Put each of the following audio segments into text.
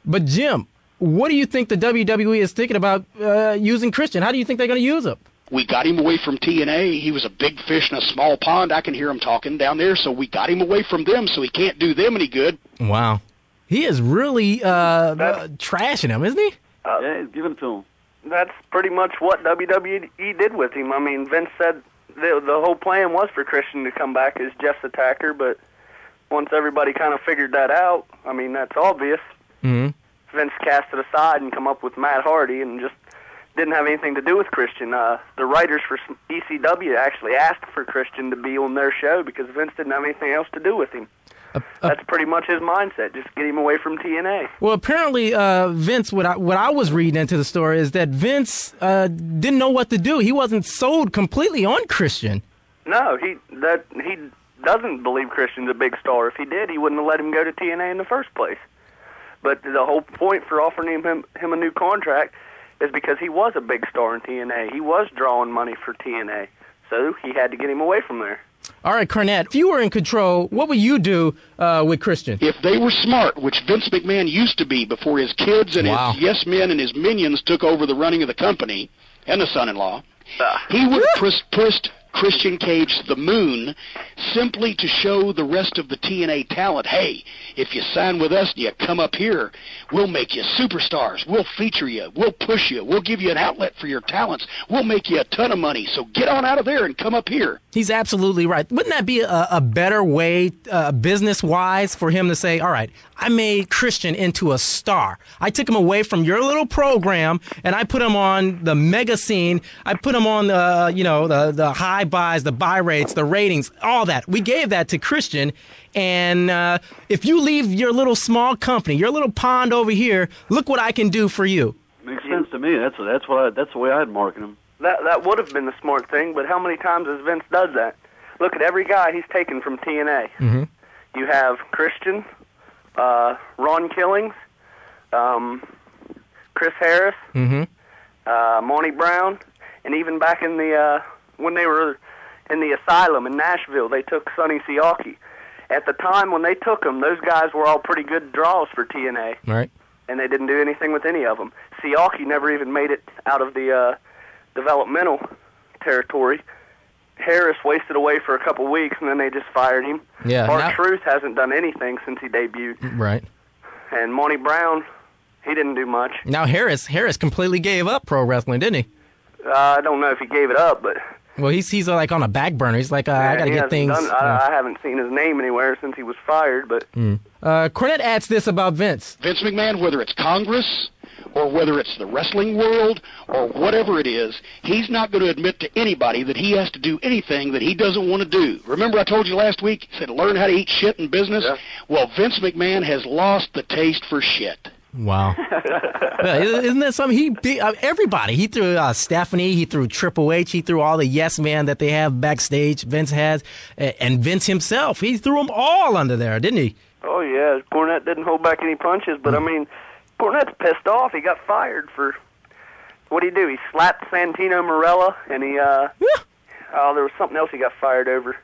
But, Jim, what do you think the WWE is thinking about using Christian? How do you think they're going to use him? We got him away from TNA. He was a big fish in a small pond. I can hear him talking down there, so we got him away from them so he can't do them any good. Wow. He is really trashing him, isn't he? Yeah, he's giving it to him. That's pretty much what WWE did with him. I mean, Vince said the whole plan was for Christian to come back as Jeff's attacker, but once everybody kind of figured that out, I mean, that's obvious. Mm-hmm. Vince cast it aside and come up with Matt Hardy and just didn't have anything to do with Christian. The writers for ECW actually asked for Christian to be on their show because Vince didn't have anything else to do with him. That's pretty much his mindset, just get him away from TNA. Well, apparently, Vince, what I was reading into the story is that Vince didn't know what to do. He wasn't sold completely on Christian. No, he doesn't believe Christian's a big star. If he did, he wouldn't have let him go to TNA in the first place. But the whole point for offering him a new contract is because he was a big star in TNA. He was drawing money for TNA, so he had to get him away from there. All right, Cornette, if you were in control, what would you do with Christian? If they were smart, which Vince McMahon used to be before his kids and Wow. his yes-men and his minions took over the running of the company, and the son-in-law, he would have pushed Christian Cage to the moon simply to show the rest of the TNA talent, hey, if you sign with us and you come up here, we'll make you superstars. We'll feature you. We'll push you. We'll give you an outlet for your talents. We'll make you a ton of money. So get on out of there and come up here. He's absolutely right. Wouldn't that be a better way, business-wise, for him to say, all right, I made Christian into a star. I took him away from your little program, and I put him on the mega scene. I put him on the high buys, the buy rates, the ratings, all that. We gave that to Christian, and if you leave your little small company, your little pond over here, look what I can do for you. Makes sense to me. That's the way I'd market him. That would have been the smart thing, but how many times has Vince does that? Look at every guy he's taken from TNA. Mm-hmm. You have Christian, Ron Killings, Chris Harris, Monty Brown, and even back in the when they were in the asylum in Nashville, they took Sonny Siaki. At the time when they took him, those guys were all pretty good draws for TNA. Right. And they didn't do anything with any of them. Siaki never even made it out of the developmental territory. Harris wasted away for a couple weeks, and then they just fired him. Yeah. R-Truth hasn't done anything since he debuted. Right. And Monty Brown, he didn't do much. Now Harris completely gave up pro wrestling, didn't he? I don't know if he gave it up, but... Well, he's like on a back burner. He's like, I got to get things... I haven't seen his name anywhere since he was fired, but... Cornette adds this about Vince. Vince McMahon, whether it's Congress or whether it's the wrestling world or whatever it is, he's not going to admit to anybody that he has to do anything that he doesn't want to do. Remember I told you last week, he said learn how to eat shit in business? Yeah. Well, Vince McMahon has lost the taste for shit. Wow. Isn't that something? He beat everybody. He threw Stephanie. He threw Triple H. He threw all the yes men that they have backstage, Vince has. And Vince himself, he threw them all under there, didn't he? Oh, yeah. Cornette didn't hold back any punches, but, I mean, Cornette's pissed off. He got fired for... What'd he do? He slapped Santino Marella, and he... Oh, there was something else he got fired over.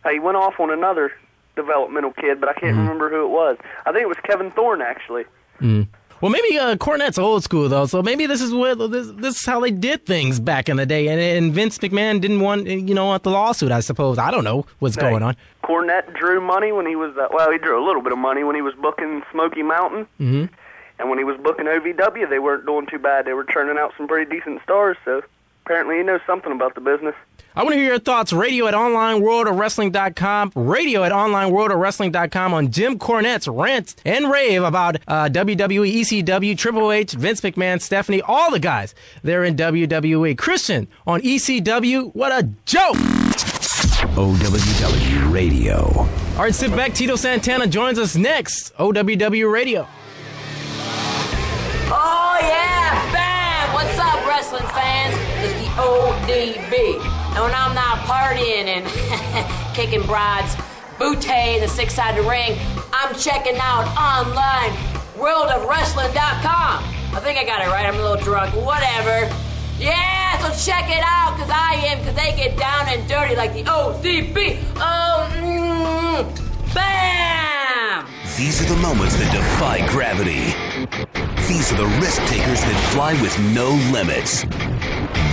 He went off on another developmental kid, but I can't remember who it was. I think it was Kevin Thorne, actually. Well, maybe Cornette's old school, though, so maybe this is how they did things back in the day, and Vince McMahon didn't want the lawsuit, I suppose. I don't know what's going on. Cornette drew money when he was, he drew a little bit of money when he was booking Smoky Mountain, and when he was booking OVW, they weren't doing too bad. They were churning out some pretty decent stars, so apparently he knows something about the business. I want to hear your thoughts. Radio at onlineworldofwrestling.com. Radio at onlineworldofwrestling.com on Jim Cornette's rant and rave about WWE, ECW, Triple H, Vince McMahon, Stephanie, all the guys there in WWE. Christian on ECW, what a joke! OWW Radio. All right, sit back. Tito Santana joins us next. OWW Radio. Oh, yeah, bam! What's up, wrestling fans? It's the ODB. And when I'm not partying and kicking brides, bootay in the six-sided ring, I'm checking out online, worldofwrestling.com. I think I got it right. I'm a little drunk. Whatever. Yeah, so check it out, because I am, because they get down and dirty like the ODB. Bam! These are the moments that defy gravity. These are the risk takers that fly with no limits.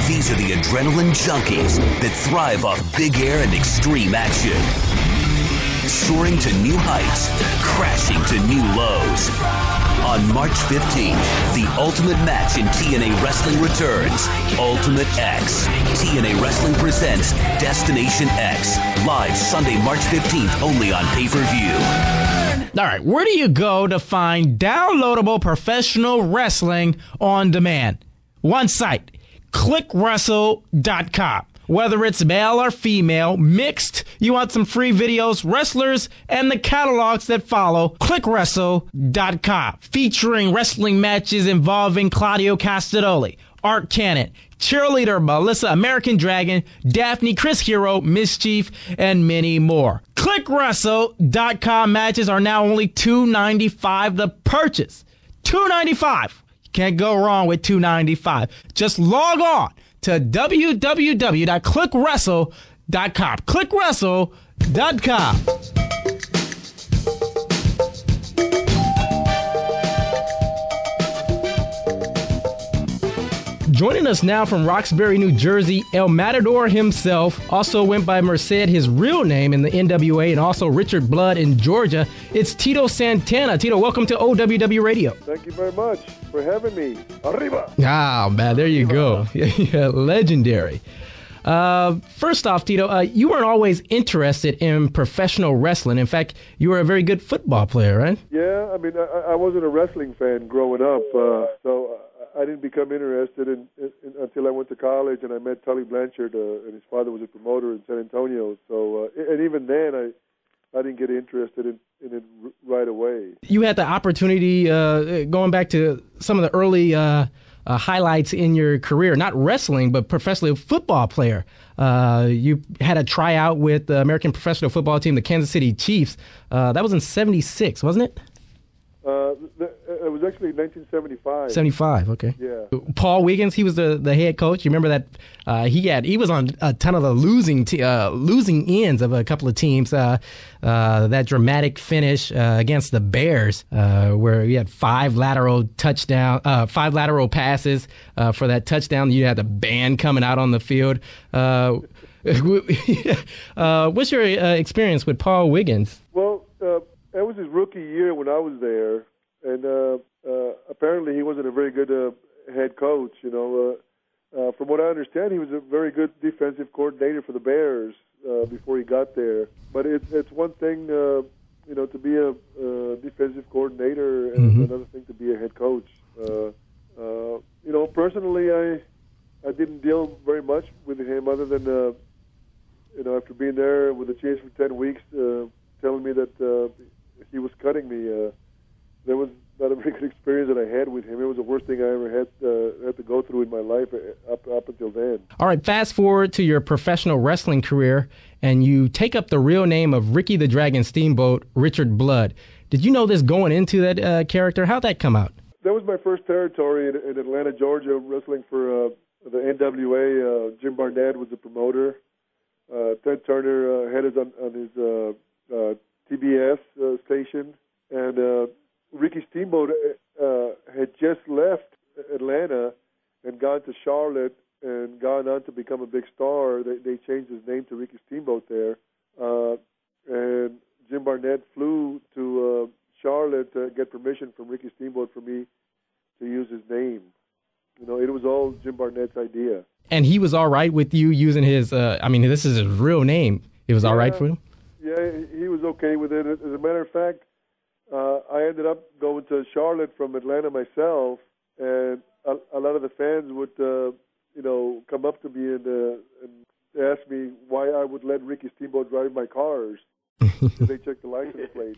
These are the adrenaline junkies that thrive off big air and extreme action. Soaring to new heights, crashing to new lows. On March 15th, the ultimate match in TNA Wrestling returns. Ultimate X. TNA Wrestling presents Destination X. Live Sunday, March 15th, only on pay-per-view. All right, where do you go to find downloadable professional wrestling on demand? One site, clickwrestle.com. Whether it's male or female, mixed, you want some free videos, wrestlers, and the catalogs that follow, clickwrestle.com. Featuring wrestling matches involving Claudio Castagnoli, Art Cannon, Cheerleader Melissa, American Dragon, Daphne, Chris Hero, Mischief, and many more. Clickwrestle.com matches are now only $2.95 to purchase. $2.95. You can't go wrong with $2.95. Just log on to www.clickwrestle.com. Clickwrestle.com. Joining us now from Roxbury, New Jersey, El Matador himself, also went by Merced, his real name in the NWA, and also Richard Blood in Georgia. It's Tito Santana. Tito, welcome to OWW Radio. Thank you very much for having me. Arriba! Ah, man, there you go. Yeah, legendary. First off, Tito, you weren't always interested in professional wrestling. In fact, you were a very good football player, right? Yeah, I mean, I wasn't a wrestling fan growing up, so I didn't become interested until I went to college and I met Tully Blanchard, and his father was a promoter in San Antonio. So, and even then, I didn't get interested in it right away. You had the opportunity, going back to some of the early highlights in your career, not wrestling, but professional football player. You had a tryout with the American professional football team, the Kansas City Chiefs. That was in '76, wasn't it? It was actually 1975. 75, okay. Yeah. Paul Wiggins, he was the head coach. You remember that he was on a ton of the losing ends of a couple of teams. That dramatic finish against the Bears, where he had five lateral passes for that touchdown. You had the band coming out on the field. What's your experience with Paul Wiggins? Well, that was his rookie year when I was there. And apparently he wasn't a very good head coach. You know, from what I understand, he was a very good defensive coordinator for the Bears before he got there. But it's one thing, to be a defensive coordinator, and another thing to be a head coach. Personally, I didn't deal very much with him, other than after being there with the Chiefs for 10 weeks, telling me that he was cutting me. There was not a very good experience that I had with him. It was the worst thing I ever had to go through in my life up until then. All right, fast forward to your professional wrestling career, and you take up the real name of Ricky the Dragon Steamboat, Richard Blood. Did you know this going into that character? How'd that come out? That was my first territory in Atlanta, Georgia, wrestling for the NWA. Jim Barnett was the promoter. Ted Turner had us on his TBS station, and Ricky Steamboat had just left Atlanta and gone to Charlotte and gone on to become a big star. They changed his name to Ricky Steamboat there. And Jim Barnett flew to Charlotte to get permission from Ricky Steamboat for me to use his name. It was all Jim Barnett's idea. And he was all right with you using his, this is his real name. It was all right for him? Yeah, he was okay with it. As a matter of fact, I ended up going to Charlotte from Atlanta myself, and a lot of the fans would, come up to me and ask me why I would let Ricky Steamboat drive my cars. They checked the license plate.